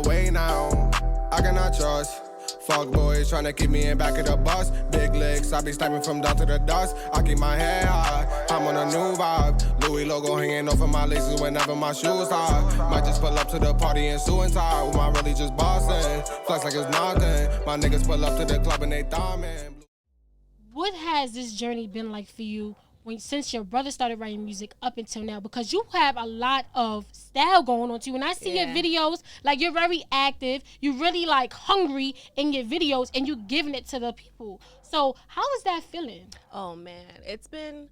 the way now. I cannot trust. Fuck boys tryna keep me in back of the bus. Big legs, I be sniping from down to the dust. I keep my head high, I'm on a new vibe. Louis logo hanging off of my laces whenever my shoes high. Might just pull up to the party in suit and tie. With my really just bossing, flex like it's nothing. My niggas pull up to the club and they thumbing. What has this journey been like for you since your brother started writing music up until now? Because you have a lot of style going on too. When I see your videos, like you're very active, you're really like hungry in your videos and you're giving it to the people. So how is that feeling? Oh man, it's been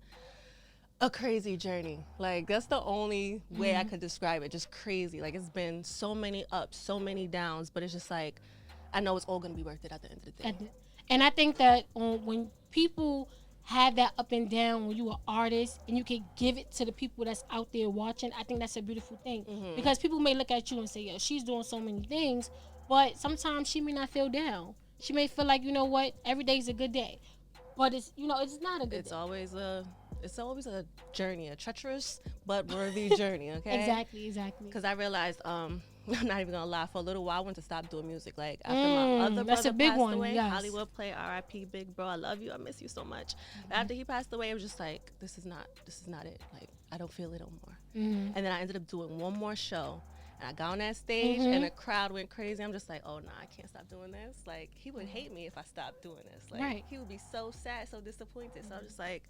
a crazy journey. Like that's the only way I could describe it. Just crazy. Like it's been so many ups, so many downs, but it's just like, I know it's all gonna be worth it at the end of the day. And I think that when people have that up and down, when you an artist and you can give it to the people that's out there watching, I think that's a beautiful thing. Because people may look at you and say, yo, she's doing so many things, but sometimes she may not feel down. She may feel like, you know what, every day's a good day, but it's, you know, it's not a good day. It's always a journey, a treacherous but worthy journey, okay? Exactly. Because I realized, I'm not even gonna lie, for a little while I wanted to stop doing music. Like after my other brother passed away, Hollywood Play, R.I.P. Big bro, I love you, I miss you so much. After he passed away, it was just like, this is not it. Like I don't feel it no more. And then I ended up doing one more show, and I got on that stage, and the crowd went crazy. I'm just like, oh nah, I can't stop doing this. Like he would hate me if I stopped doing this. Like he would be so sad, so disappointed. So I'm just like,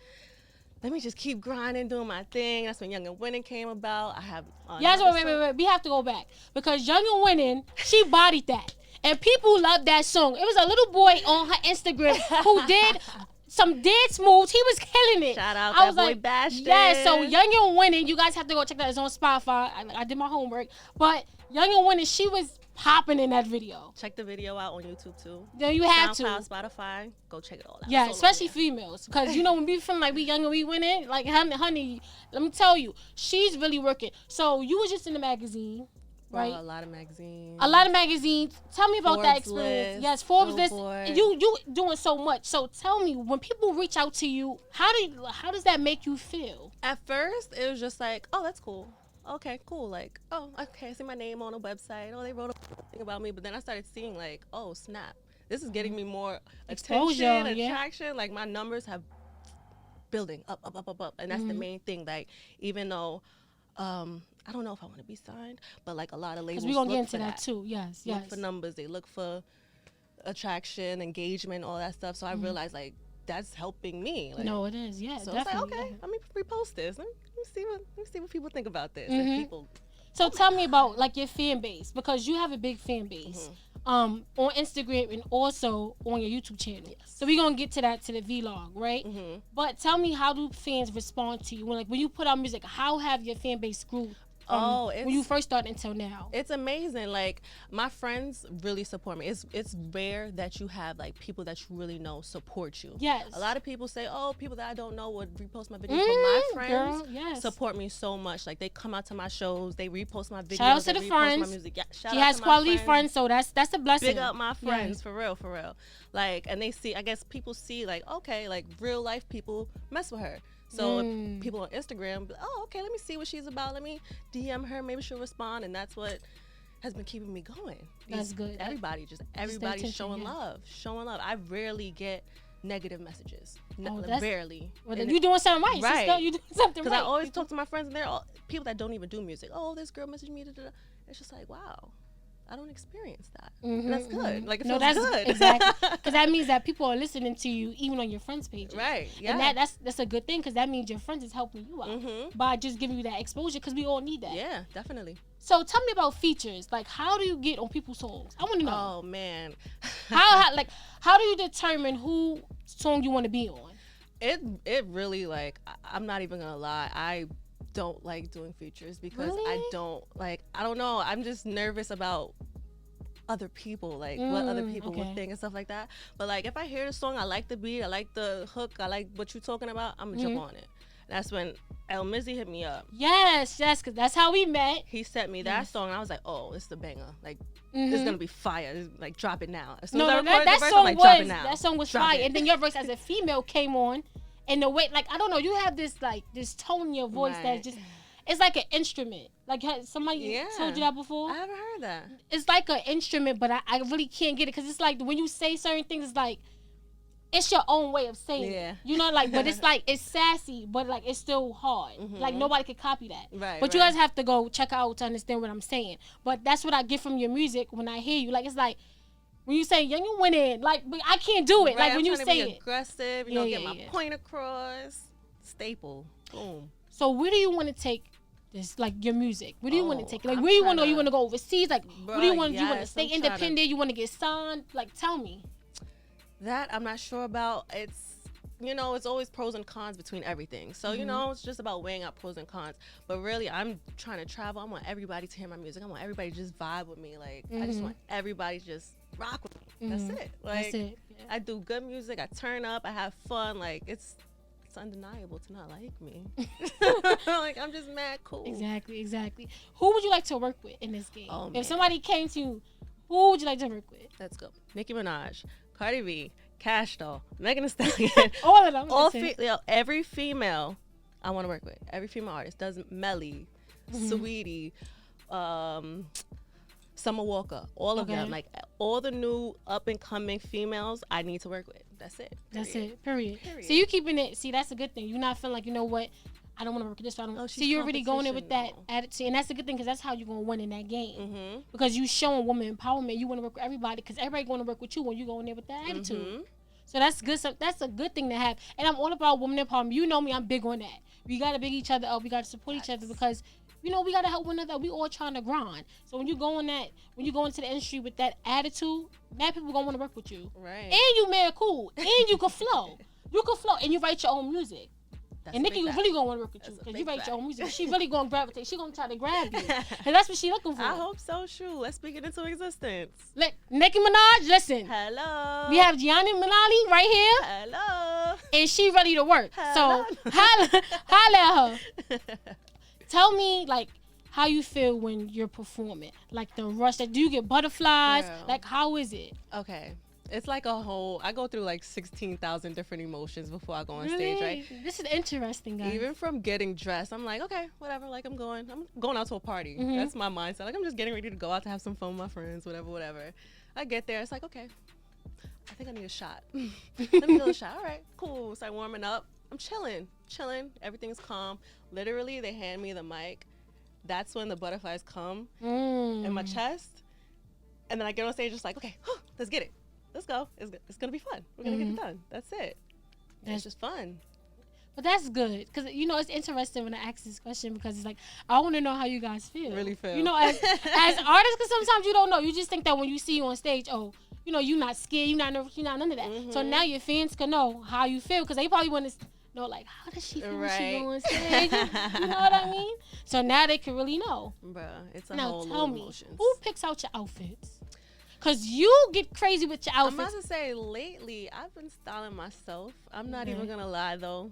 let me just keep grinding, doing my thing. That's when Young and Winning came about. I have wait. We have to go back because Young and Winning, she bodied that, and people loved that song. It was a little boy on her Instagram who did some dance moves. He was killing it. Shout out that boy Bastion. Yeah, so Young and Winning, you guys have to go check that. It's on Spotify. I did my homework, but Young and Winning, she was popping in that video. Check the video out on YouTube too. Yeah, you have SoundCloud, Spotify, go check it all out. Yeah, especially females, because you know when we feel like we young and we winning, like honey, let me tell you, she's really working. So you was just in the magazine, right? A lot of magazines. Tell me about that experience. List, yes, Forbes list. You doing so much. So tell me, when people reach out to you, how does that make you feel? At first, it was just like, oh, that's cool. Okay, cool. Like, oh, okay, I see my name on a website. Oh, they wrote a thing about me. But then I started seeing like, oh, snap. This is getting me more attention, attraction. Like my numbers have building up. And that's the main thing. Like, even though, I don't know if I want to be signed, but like a lot of labels we're gonna get into that too. Yes. Look for numbers. They look for attraction, engagement, all that stuff. So I realized like, that's helping me. Like, no, it is. Yeah, so definitely. It's like, okay, let me repost this. Let me see what people think about this. So tell me about like your fan base, because you have a big fan base on Instagram and also on your YouTube channel. Yes. So we're gonna get to that, to the vlog, right? But tell me, how do fans respond to you when you put out music? How have your fan base grew? When you first started until now? It's amazing. Like my friends really support me. It's rare that you have like people that you really know support you. Yes. A lot of people say, oh, people that I don't know would repost my videos, but my friends support me so much. Like they come out to my shows, they repost my videos, shout out to the friends. My music. Yeah, she has quality friends, so that's a blessing. Big up my friends, for real. Like, and they see, I guess people see like, okay, like real life people mess with her. So if people on Instagram, oh, okay, let me see what she's about. Let me DM her. Maybe she'll respond. And that's what has been keeping me going. That's good. Everybody's showing love. I rarely get negative messages. Rarely. Well, you're doing something right. Sister, you're doing something right. Because I always talk to my friends, and they're all people that don't even do music. Oh, this girl messaged me. It's just like, wow. I don't experience that. That's good. Like, it feels good. Exactly. Because that means that people are listening to you even on your friends' pages. Right. Yeah. And that's a good thing, because that means your friends is helping you out by just giving you that exposure, because we all need that. Yeah, definitely. So tell me about features. Like, how do you get on people's songs? I want to know. Oh, man. how do you determine who song you want to be on? It really, like, I'm not even going to lie. I don't like doing features because I don't know. I'm just nervous about other people, like what other people would think and stuff like that. But like if I hear the song, I like the beat, I like the hook, I like what you're talking about, I'm gonna jump on it. That's when El Mizzy hit me up. Yes, because that's how we met. He sent me that song, and I was like, oh, it's the banger. Like, it's gonna be fire. Like, drop it now. As soon as I recorded the verse, I'm like, drop it now. That song was fire. And then your verse as a female came on. And the way, like, I don't know, you have this tone in your voice that just, it's like an instrument. Like somebody told you that before. I haven't heard that. It's like an instrument, but I really can't get it because it's like when you say certain things, it's like it's your own way of saying it. You know, like, but it's like it's sassy, but like it's still hard. Like nobody could copy that. Right. But you guys have to go check out to understand what I'm saying. But that's what I get from your music when I hear you. Like it's like when you say "young you went in," like but I can't do it. Right, like when you say it, aggressive. You know, get my point across. Staple. Boom. So where do you want to take this, like your music? Where do you want to take it? Like where you want to? You want to go overseas? Like what do you want? You want to stay independent? You want to get signed? Like tell me. That I'm not sure about. It's, you know, it's always pros and cons between everything. So, you know, it's just about weighing out pros and cons. But really, I'm trying to travel. I want everybody to hear my music. I want everybody to just vibe with me. Like, I just want everybody to just rock with me. That's it. Like, that's it. Yeah. I do good music. I turn up. I have fun. Like, it's undeniable to not like me. Like, I'm just mad cool. Exactly. Who would you like to work with in this game? Oh, if somebody came to you, who would you like to work with? Let's go. Nicki Minaj, Cardi B, Cash Doll, Megan Thee Stallion. All of them. Every female I want to work with. Every female artist. Does Melly, Sweetie, Summer Walker, all of them. Like all the new up and coming females I need to work with. That's it. Period. So you keeping it. See, that's a good thing. You're not feeling like, you know what, I don't want to work with this. So I don't. See, you're already going in with that attitude, and that's a good thing because that's how you're gonna win in that game. Because you showing woman empowerment. You want to work with everybody because everybody going to work with you when you go in there with that attitude. So that's good. So that's a good thing to have. And I'm all about woman empowerment. You know me. I'm big on that. We gotta big each other up. We gotta support each other because, you know, we gotta help one another. We all trying to grind. So when you go into the industry with that attitude, mad people gonna want to work with you. Right. And you mad cool. And you can flow. And you write your own music. That's and Nicki really gonna want to work with you because you write your own music. She really gonna gravitate. She gonna try to grab you, and that's what she looking for. I hope so. True. Let's speak it into existence. Nicki Minaj, listen. Hello. We have Gianna Milani right here. Hello. And she ready to work. Hello. So holla at her. Tell me like how you feel when you're performing. Like the rush. Like, do you get butterflies? Girl. Like how is it? Okay. It's like I go through like 16,000 different emotions before I go on stage, right? This is interesting, guys. Even from getting dressed, I'm like, okay, whatever. Like I'm going out to a party. That's my mindset. Like I'm just getting ready to go out to have some fun with my friends, whatever. I get there, it's like, okay, I think I need a shot. Let me do a shot. All right, cool. Start warming up. I'm chilling. Everything's calm. Literally, they hand me the mic. That's when the butterflies come in my chest. And then I get on stage just like, okay, let's get it. Let's go. It's going to be fun. We're going to get it done. That's it. It's just fun. But that's good. Because, you know, it's interesting when I ask this question because it's like, I want to know how you guys feel. Really feel. You know, as artists, because sometimes you don't know. You just think that when you see you on stage, oh, you know, you're not scared, you're not nervous, you're not none of that. So now your fans can know how you feel because they probably want to know, like, how does she feel when she go on stage? You know what I mean? So now they can really know. Bruh, it's a now whole tell new me, emotions. who picks out your outfits? Because you get crazy with your outfits. I'm about to say, lately, I've been styling myself. I'm not even going to lie, though.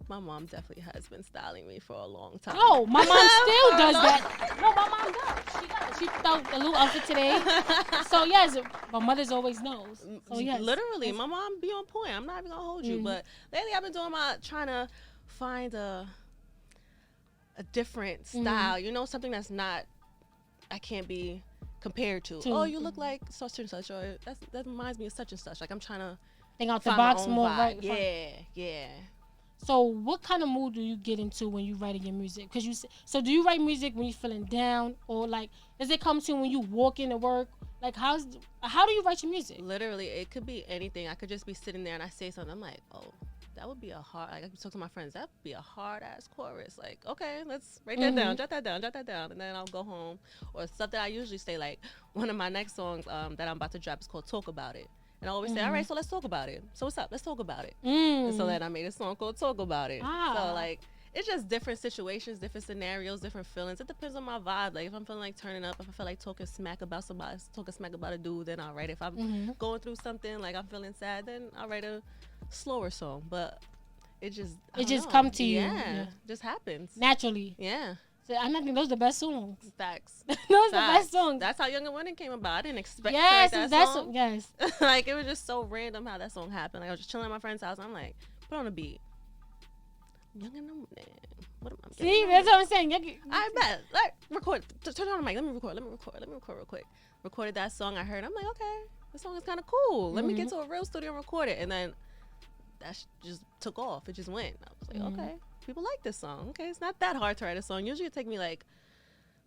My mom definitely has been styling me for a long time. Oh, my mom still does that. No, my mom does. She does. She thought a little outfit today. So, yes, my mother's always knows. So, yes. Literally, my mom be on point. I'm not even going to hold you. But lately, I've been trying to find a different style. You know, something that's not, I can't be compared to. Oh, you look like such and such, or that reminds me of such and such. Like I'm trying to think out the box more, right? Yeah. So, what kind of mood do you get into when you writing your music? So do you write music when you're feeling down, or like does it come to when you walk into work? Like how do you write your music? Literally, it could be anything. I could just be sitting there and I say something. I'm like, oh, that would be a hard. Like I talk to my friends, that would be a hard ass chorus. Like, okay, let's write that down, jot that down, and then I'll go home. Or stuff that I usually say, like one of my next songs that I'm about to drop is called "Talk About It," and I always say, all right, so let's talk about it. So what's up? Let's talk about it. And so then I made a song called "Talk About It." So like. It's just different situations, different scenarios, different feelings. It depends on my vibe. Like if I'm feeling like turning up, if I feel like talking smack about somebody, talking smack about a dude, then I'll write it. If I'm going through something, like I'm feeling sad, then I'll write a slower song. But it just come to you. Yeah, just happens naturally. Yeah. So I think those are the best songs. Facts. Those are the best songs. That's how Young and Winning came about. I didn't expect that song. Yes. Like it was just so random how that song happened. Like I was just chilling at my friend's house. I'm like, put on a beat. Young and what am I? See, that's what I'm saying. I bet. Like, record. Turn on the mic. Let me record real quick. Recorded that song I heard. I'm like, okay, this song is kind of cool. Let me get to a real studio and record it. And then that just took off. It just went. I was like, okay, people like this song. Okay, it's not that hard to write a song. Usually it take me like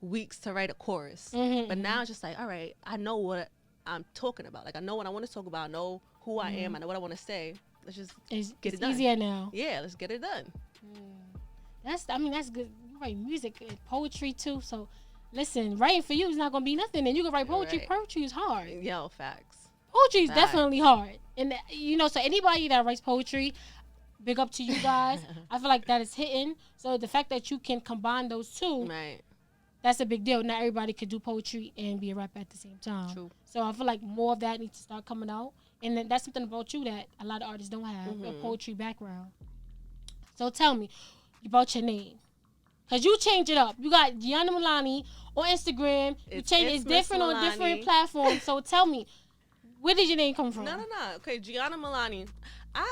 weeks to write a chorus. But now it's just like, all right, I know what I'm talking about. Like, I know what I want to talk about. I know who I am. I know what I want to say. Let's just get it done. It's easier now. Yeah, let's get it done. That's good. You write music and poetry too. So, listen, writing for you is not gonna be nothing. And you can write poetry. Right. Poetry is hard. Yo, facts. Poetry is definitely hard. And so anybody that writes poetry, big up to you guys. I feel like that is hitting. So the fact that you can combine those two, right, that's a big deal. Not everybody could do poetry and be a rapper at the same time. True. So I feel like more of that needs to start coming out. And then that's something about you that a lot of artists don't have, a poetry background. So tell me about your name. Because you change it up. You got Gianna Milani on Instagram. It's different on different platforms. So tell me, where did your name come from? No. Okay, Gianna Milani. I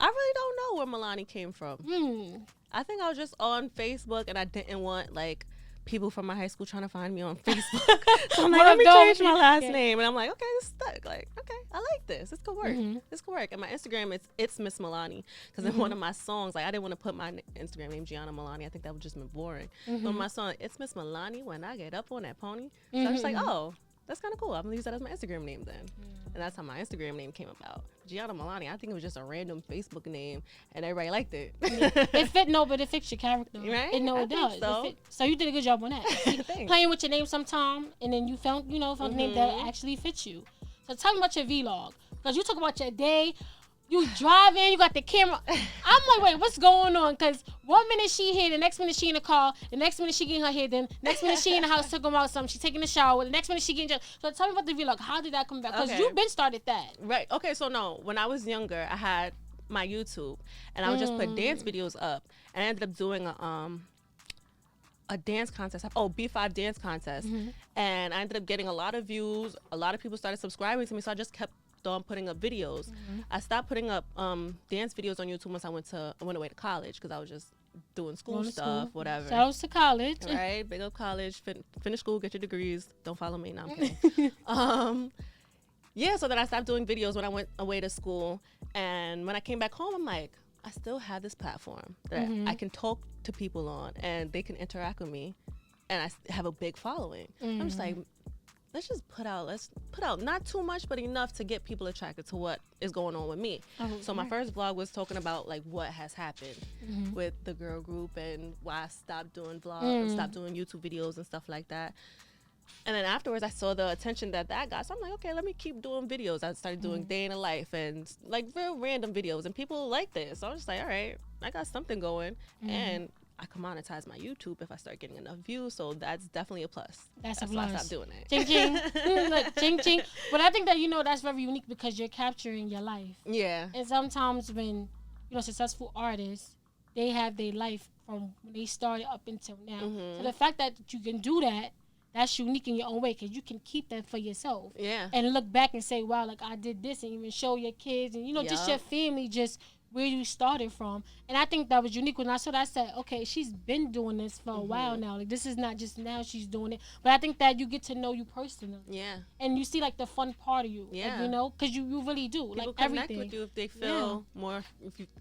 really don't know where Milani came from. I think I was just on Facebook and I didn't want, like, people from my high school trying to find me on Facebook. So I'm like, let me change my last name. And I'm like, okay, it's stuck. Like, okay, I like this. This could work. This could work. And my Instagram, it's Miss Milani. Because in one of my songs, like, I didn't want to put my Instagram name Gianna Milani. I think that would just be boring. So in my song, it's Miss Milani when I get up on that pony. So I'm just like, oh, that's kind of cool. I'm going to use that as my Instagram name then. And that's how my Instagram name came about. Gianna Milani, I think it was just a random Facebook name, and everybody liked it. It fit your character. Right? It does. So you did a good job on that. Playing with your name sometime, and then you found a name that actually fits you. So tell me about your vlog. Because you talk about your day. You driving, you got the camera. I'm like, wait, what's going on? Because 1 minute she here, the next minute she in the car, the next minute she getting her hair done, next minute she in the house talking about something, she taking a shower, the next minute she getting. So tell me about the vlog. How did that come about? Because you've been started that. Right. Okay, so no, when I was younger, I had my YouTube, and I would just put dance videos up, and I ended up doing a dance contest. B5 dance contest. And I ended up getting a lot of views. A lot of people started subscribing to me, so I just kept on putting up videos. I stopped putting up dance videos on YouTube once I went away to college, because I was just doing school stuff, whatever. Shout out to college. Right, big up college, finish school, get your degrees. Don't follow me, no, I'm kidding. Yeah, so then I stopped doing videos when I went away to school, and when I came back home, I'm like, I still have this platform that I can talk to people on, and they can interact with me, and I have a big following. I'm just like, let's put out not too much, but enough to get people attracted to what is going on with me. So my first vlog was talking about, like, what has happened with the girl group and why I stopped doing vlogs, stopped doing YouTube videos and stuff like that. And then afterwards, I saw the attention that got. So I'm like, okay, let me keep doing videos. I started doing day in a life and, like, real random videos, and people like this. So I was just like, all right, I got something going, and I can monetize my YouTube if I start getting enough views. So that's definitely a plus. That's a plus. Why I stopped doing it. Ching ching. Look, ching ching. But I think that, that's very unique because you're capturing your life. Yeah. And sometimes when, successful artists, they have their life from when they started up until now. So the fact that you can do that, that's unique in your own way, because you can keep that for yourself. Yeah. And look back and say, wow, like, I did this, and even show your kids and, just your family, just where you started from. And I think that was unique. When I saw that, I said, okay, she's been doing this for a while now. Like, this is not just now she's doing it. But I think that you get to know you personally. Yeah. And you see, like, the fun part of you. Yeah. Like, because you really do. People like, connect everything. with you if they feel more,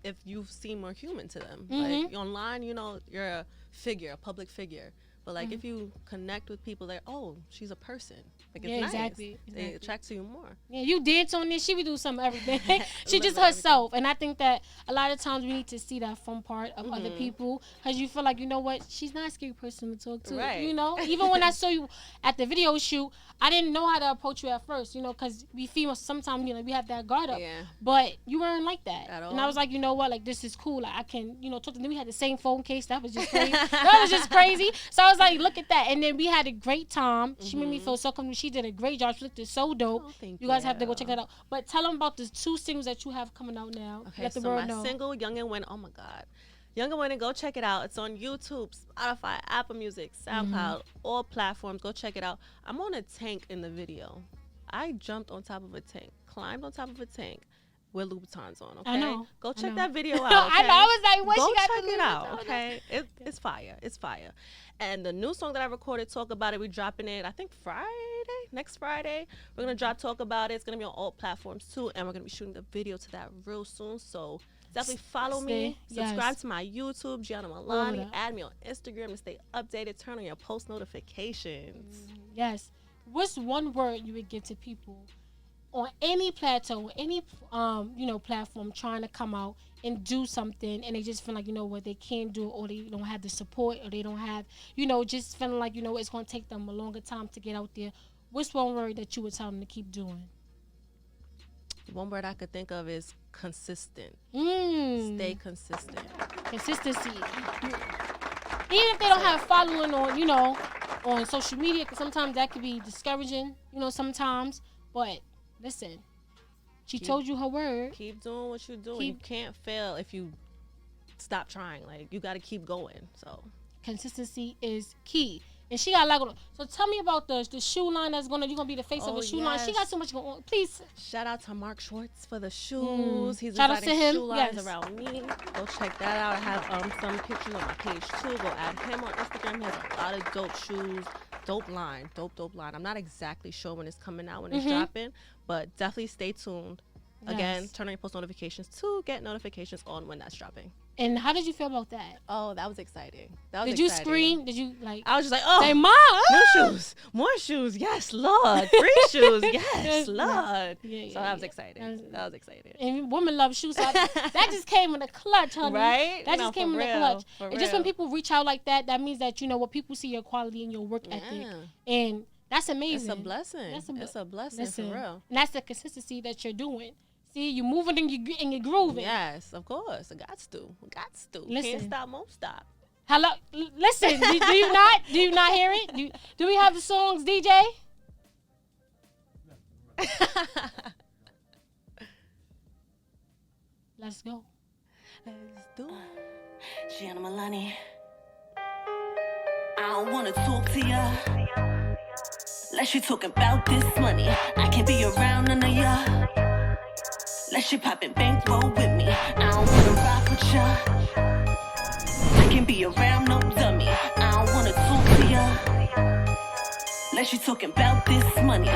if you seem more human to them. Like, online, you're a figure, a public figure. But, like, if you connect with people, like, oh, she's a person. Like, it's nice. Exactly. They attract to you more. Yeah, you dance on this. She would do some everything. She just herself. And I think that a lot of times we need to see that fun part of other people, because you feel like, you know what, she's not a scary person to talk to. Right. Even when I saw you at the video shoot, I didn't know how to approach you at first, because we females sometimes, we have that guard up. Yeah. But you weren't like that. At all. And I was like, you know what, like, this is cool. Like, I can, talk to them. We had the same phone case. That was just crazy. So I was like, look at that. And then we had a great time. She made me feel so comfortable. She did a great job. She looked so dope. Oh, thank you guys have to go check that out. But tell them about the 2 singles that you have coming out now. Okay, Let the so world my know. single, Young and Winning, oh my God. Young and Winning, go check it out. It's on YouTube, Spotify, Apple Music, SoundCloud, all platforms. Go check it out. I'm on a tank in the video. I jumped on top of a tank, climbed on top of a tank, with Louboutins on, okay? I know. Go check that video out, okay? I know. I was like, what Go she got check to it out, okay? It's fire. It's fire. And the new song that I recorded, Talk About It, we're dropping it, I think next Friday. We're going to drop Talk About It. It's going to be on all platforms, too. And we're going to be shooting the video to that real soon. So definitely follow me. Subscribe to my YouTube, Gianna Milani. Add me on Instagram to stay updated. Turn on your post notifications. Yes. What's one word you would give to people on any plateau, any platform trying to come out and do something, and they just feel like, you know what, they can't do it, or they don't have the support, or they don't have, just feeling like, it's going to take them a longer time to get out there? What's one word that you would tell them to keep doing? One word I could think of is consistent. Stay consistent. Consistency. Even if they don't have following on, on social media, because sometimes that could be discouraging, sometimes. But listen, she told you her word. Keep doing what you're doing. You can't fail if you stop trying. Like, you got to keep going. So consistency is key. And she got a lot going on. So tell me about the shoe line you're gonna be the face of a shoe line. She got so much going on. Please. Shout out to Mark Schwartz for the shoes. He's Shout out to him. Shoe lines around me. Go check that out. I have some pictures on my page too. Go add him on Instagram. He has a lot of dope shoes. Dope line. I'm not exactly sure when it's coming out, when it's dropping, but definitely stay tuned. Again, turn on your post notifications to get notifications on when that's dropping. And how did you feel about that? Oh, that was exciting. Did you scream? Did you I was just like, oh, say, Mom, more shoes, yes, Lord. 3 shoes, yes, Lord. So that was exciting. That was exciting. And women love shoes. So that just came in a clutch, honey. Right? That just came in a clutch. And just when people reach out like that, that means that what people see your quality and your work ethic, and that's amazing. It's a blessing. It's a blessing for real. And that's the consistency that you're doing. See, you're moving and you're grooving. Yes, of course. Got to. Listen. Can't stop, won't stop. Hello. Listen, do you not? Do you not hear it? Do we have the songs, DJ? Let's go. Let's do it. Gianna Milani. I don't wanna talk to ya, unless you talking about this money. I can't be around none of ya, unless you poppin' bankroll with me. I don't wanna rock with ya, I can't be around no dummy. I don't wanna talk to ya, unless you talking about this money.